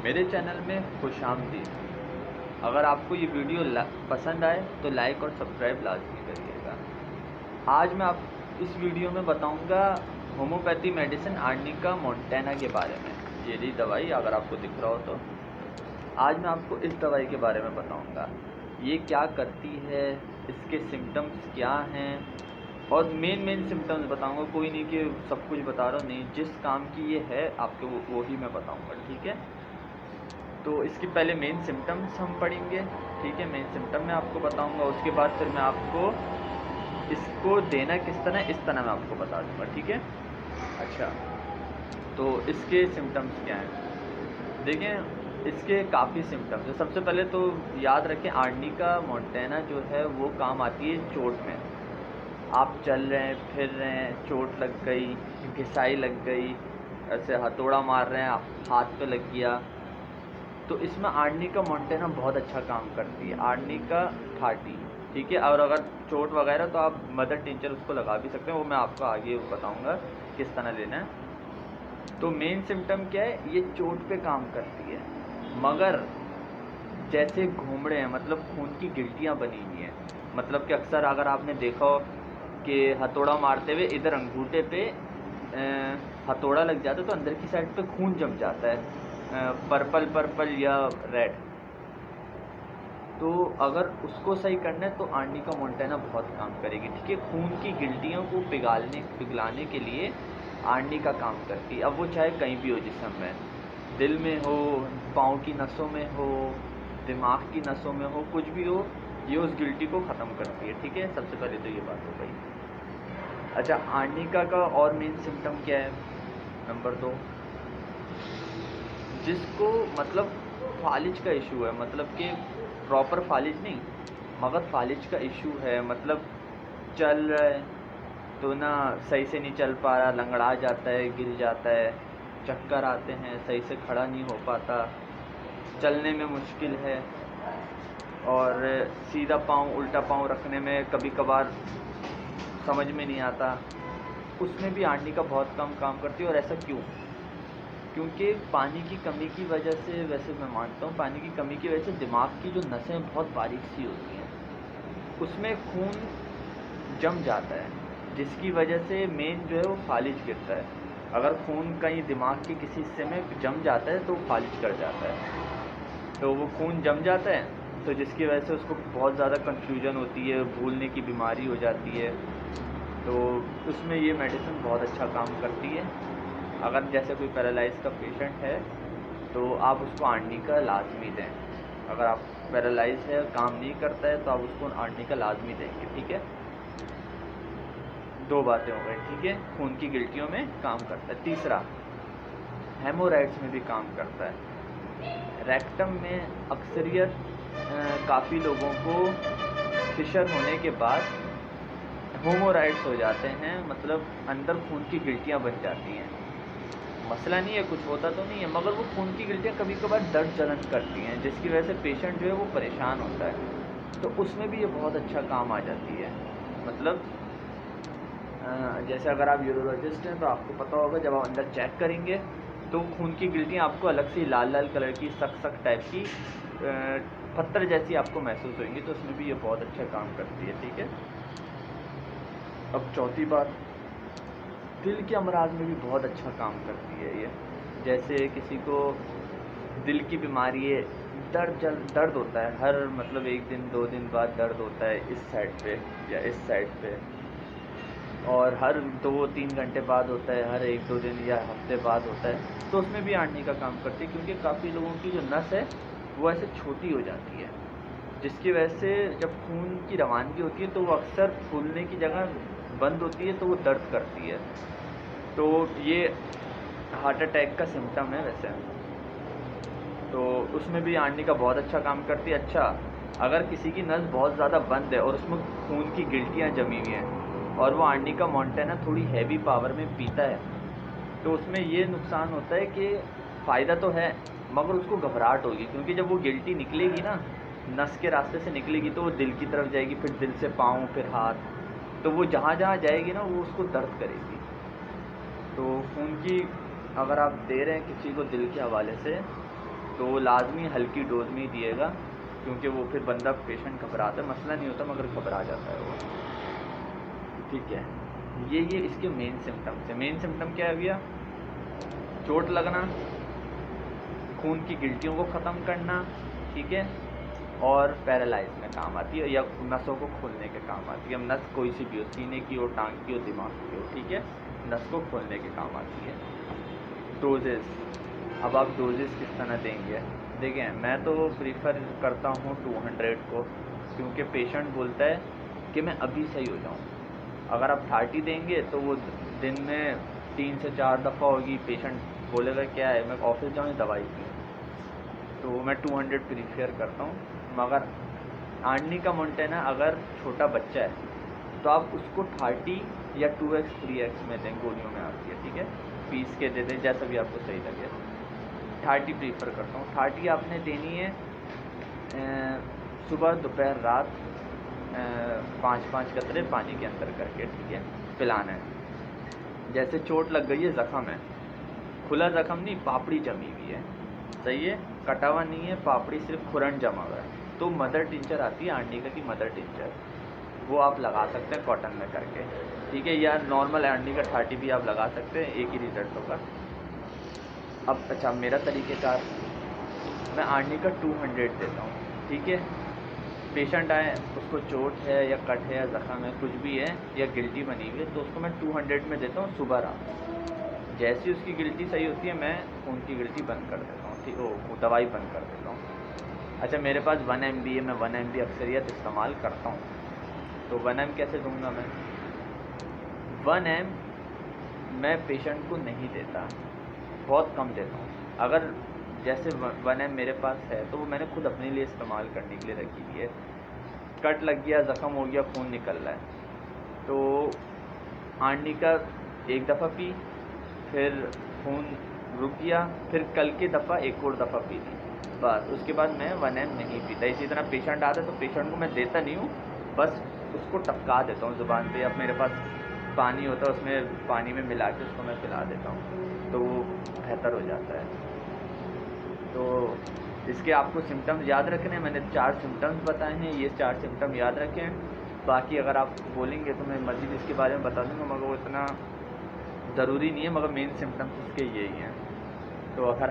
मेरे चैनल में खुशामदीद। अगर आपको ये वीडियो पसंद आए तो लाइक और सब्सक्राइब लाजमी करिएगा। आज मैं आप इस वीडियो में बताऊंगा होम्योपैथी मेडिसिन आर्निका मोंटेना के बारे में। ये रही दवाई, अगर आपको दिख रहा हो तो। आज मैं आपको इस दवाई के बारे में बताऊंगा, ये क्या करती है, इसके सिम्टम्स क्या हैं, और मेन सिम्टम्स बताऊंगा। कोई नहीं कि सब कुछ बता रहा हूँ, नहीं, जिस काम की ये है आपको वो ही मैं बताऊंगा, ठीक है। तो इसकी पहले मेन सिम्टम्स हम पढ़ेंगे, ठीक है। मेन सिम्टम मैं आपको बताऊंगा, उसके बाद फिर मैं आपको इसको देना किस तरह, इस तरह मैं आपको बता दूंगा, ठीक है। अच्छा, तो इसके सिम्टम्स क्या हैं, देखें। इसके काफ़ी सिम्टम्स हैं। सबसे पहले तो याद रखें, आर्निका मोंटेना जो है वो काम आती है चोट में। आप चल रहे हैं, फिर रहे हैं, चोट लग गई, घिसाई लग गई, ऐसे हथौड़ा मार रहे हैं, हाथ पे लग गया, तो इसमें आर्निका मोंटेना बहुत अच्छा काम करती है। आर्निका 30, ठीक है। और अगर चोट वगैरह तो आप मदर टिंचर उसको लगा भी सकते हैं, वो मैं आपको आगे बताऊंगा किस तरह लेना है। तो मेन सिम्टम क्या है, ये चोट पे काम करती है, मगर जैसे घूमड़े हैं, मतलब खून की गिल्टियाँ बनी हुई हैं। मतलब कि अक्सर अगर आपने देखा हो कि हथौड़ा मारते हुए इधर अंगूठे पे हथौड़ा लग जाता है तो अंदर की साइड पे खून जम जाता है, पर्पल या रेड। तो अगर उसको सही करना है तो आर्निका मोंटेना बहुत काम करेगी, ठीक है। खून की गिल्टियों को पिघलाने के लिए आर्निका काम करती है। अब वो चाहे कहीं भी हो जिस्म में, दिल में हो, पाँव की नसों में हो, दिमाग की नसों में हो, कुछ भी हो, ये उस गिल्टी को ख़त्म करती है, ठीक है। सबसे पहले तो ये बात हो गई। अच्छा, आर्निका का और मेन सिम्टम क्या है, नंबर 2, जिसको मतलब फालिज का इशू है, मतलब कि प्रॉपर फालिज नहीं मगर फालिज का इशू है, मतलब चल रहा है तो ना सही से नहीं चल पा रहा, लंगड़ा जाता है, गिर जाता है, चक्कर आते हैं, सही से खड़ा नहीं हो पाता, चलने में मुश्किल है, और सीधा पाँव उल्टा पाँव रखने में कभी कभार समझ में नहीं आता, उसमें भी आर्निका बहुत कम काम करती है। और ऐसा क्यों? क्योंकि पानी की कमी की वजह से, वैसे मैं मानता हूँ पानी की कमी की वजह से दिमाग की जो नसें बहुत बारीक सी होती हैं, उसमें खून जम जाता है, जिसकी वजह से मेन जो है वो फालिज गिरता है। अगर खून कहीं दिमाग के किसी हिस्से में जम जाता है तो वो फालिज कर जाता है। तो वो खून जम जाता है, तो जिसकी वजह से उसको बहुत ज़्यादा कन्फ्यूजन होती है, भूलने की बीमारी हो जाती है। तो उसमें ये मेडिसिन बहुत अच्छा काम करती है। अगर जैसे कोई पैरालाइज का पेशेंट है तो आप उसको आर्निका लाजमी दें। अगर आप पैरालाइज है, काम नहीं करता है, तो आप उसको आर्निका लाजमी देंगे, ठीक है। 2 बातें हो गई, ठीक है। खून की गिल्टियों में काम करता है। तीसरा, हेमोराइड्स में भी काम करता है। रेक्टम में अक्सरियत काफ़ी लोगों को फिशर होने के बाद होमोराइड्स हो जाते हैं, मतलब अंदर खून की गिल्टियाँ बन जाती हैं। मसला नहीं है, कुछ होता तो नहीं है, मगर वो खून की गिल्टियाँ कभी कभार दर्द जलन करती हैं, जिसकी वजह से पेशेंट जो है वो परेशान होता है। तो उसमें भी ये बहुत अच्छा काम आ जाती है। मतलब जैसे अगर आप यूरोलॉजिस्ट हैं तो आपको पता होगा, जब आप अंदर चेक करेंगे तो खून की गिल्टियाँ आपको अलग से लाल लाल कलर की सख्त टाइप की पत्थर जैसी आपको महसूस होंगी, तो उसमें भी ये बहुत अच्छा काम करती है, ठीक है। अब चौथी बात, दिल के अमराज में भी बहुत अच्छा काम करती है ये। जैसे किसी को दिल की बीमारी है, दर्द होता है हर, मतलब 1 दिन 2 दिन बाद दर्द होता है इस साइड पे या इस साइड पे, और हर 2-3 घंटे बाद होता है, हर 1-2 दिन या हफ्ते बाद होता है, तो उसमें भी आर्निका काम करती है। क्योंकि काफ़ी लोगों की जो नस है वो ऐसे छोटी हो जाती है, जिसकी वजह से जब खून की रवानगी होती है तो वो अक्सर फूलने की जगह बंद होती है, तो वो दर्द करती है। तो ये हार्ट अटैक का सिम्टम है वैसे। तो उसमें भी आर्निका बहुत अच्छा काम करती है। अच्छा, अगर किसी की नस बहुत ज़्यादा बंद है और उसमें खून की गिल्टियाँ जमी हुई हैं और वो आर्निका मोंटेना थोड़ी हैवी पावर में पीता है, तो उसमें ये नुकसान होता है कि फ़ायदा तो है मगर उसको घबराहट होगी, क्योंकि जब वो गिल्टी निकलेगी ना, नस के रास्ते से निकलेगी, तो वो दिल की तरफ जाएगी, फिर दिल से पाँव, फिर हाथ, तो वो जहाँ जहाँ जाएगी ना वो उसको दर्द करेगी। तो खून की अगर आप दे रहे हैं किसी को दिल के हवाले से, तो लाजमी हल्की डोज में ही दिएगा, क्योंकि वो फिर बंदा पेशेंट घबराता है, मसला नहीं होता मगर घबरा जाता है वो। ठीक है, ये इसके मेन सिम्टम्स है। मेन सिम्टम क्या है भैया? चोट लगना, खून की गिल्टियों को ख़त्म करना, ठीक है, और पैरालाइज में काम आती है, या नसों को खोलने के काम आती है। अब नस कोई सी भी हो, सीने की हो, टांग की हो, दिमाग की हो, ठीक है, नस को खोलने के काम आती है। डोजेस, अब आप डोजेस किस तरह देंगे? देखिए, मैं तो प्रीफर करता हूँ 200 को, क्योंकि पेशेंट बोलता है कि मैं अभी सही हो जाऊँ। अगर आप 30 देंगे तो वो दिन में 3 से 4 दफ़ा होगी, पेशेंट बोलेगा क्या है, मैं ऑफिस जाऊँ दवाई पी। तो मैं 200 प्रीफर करता हूँ। मगर आर्नी का मोन्टेना अगर छोटा बच्चा है तो आप उसको 30 या 2x 3x में दें, गोलियों में आती है, ठीक है, पीस के दे दें, जैसा भी आपको सही लगे। 30 प्रीफर करता हूँ। 30 आपने देनी है सुबह दोपहर रात 5-5 कतरे पानी के अंदर करके, ठीक है, पिलाना है। जैसे चोट लग गई है, ज़ख़म है, खुला ज़ख़म नहीं, पापड़ी जमी हुई है, सही है, कटा हुआ नहीं है, पापड़ी सिर्फ खुरन जमा हुआ है, तो मदर टिंचर आती है आर्निका की, मदर टिंचर, वो आप लगा सकते हैं कॉटन में करके, ठीक है, या नॉर्मल आर्निका 30 भी आप लगा सकते हैं, एक ही रिजल्ट होगा। अब अच्छा, मेरा तरीक़ेकार, मैं आर्निका 200 देता हूँ, ठीक है। पेशेंट आए, उसको चोट है या कट है या ज़ख़म है, कुछ भी है, या गिल्टी बनी हुई है, तो उसको मैं 200 में देता हूँ सुबह रात। जैसी उसकी गिल्टी सही होती है, मैं उनकी गिल्टी बंद कर देता हूँ, ठीक, वो दवाई बंद कर देता हूँ। अच्छा, मेरे पास 1 mg है, मैं 1 mg अक्सरियत इस्तेमाल करता हूँ। तो 1 mg कैसे दूँगा मैं? 1 mg मैं पेशेंट को नहीं देता, बहुत कम देता हूँ। अगर जैसे 1 mg मेरे पास है तो वो मैंने खुद अपने लिए इस्तेमाल करने के लिए रखी हुई है। कट लग गया, ज़ख़म हो गया, खून निकल रहा है, तो आर्निका एक दफ़ा पी, फिर खून रुक गया, फिर कल की दफ़ा एक और दफ़ा पी ली, बस। उसके बाद मैं 1 mg नहीं पीता। इसी तरह पेशेंट आता है तो पेशेंट को मैं देता नहीं हूँ, बस उसको टपका देता हूँ ज़ुबान पे। अब मेरे पास पानी होता है, उसमें पानी में मिला के उसको मैं पिला देता हूँ, तो वो बेहतर हो जाता है। तो इसके आपको सिम्टम्स याद रखने हैं, मैंने 4 सिम्टम्स बताए हैं, ये 4 सिम्टम याद रखें। बाकी अगर आप बोलेंगे तो मैं मज़ीद इसके बारे में बता दूँगा, मगर वो इतना ज़रूरी नहीं है, मगर मेन सिम्टम्स इसके यही हैं। तो अगर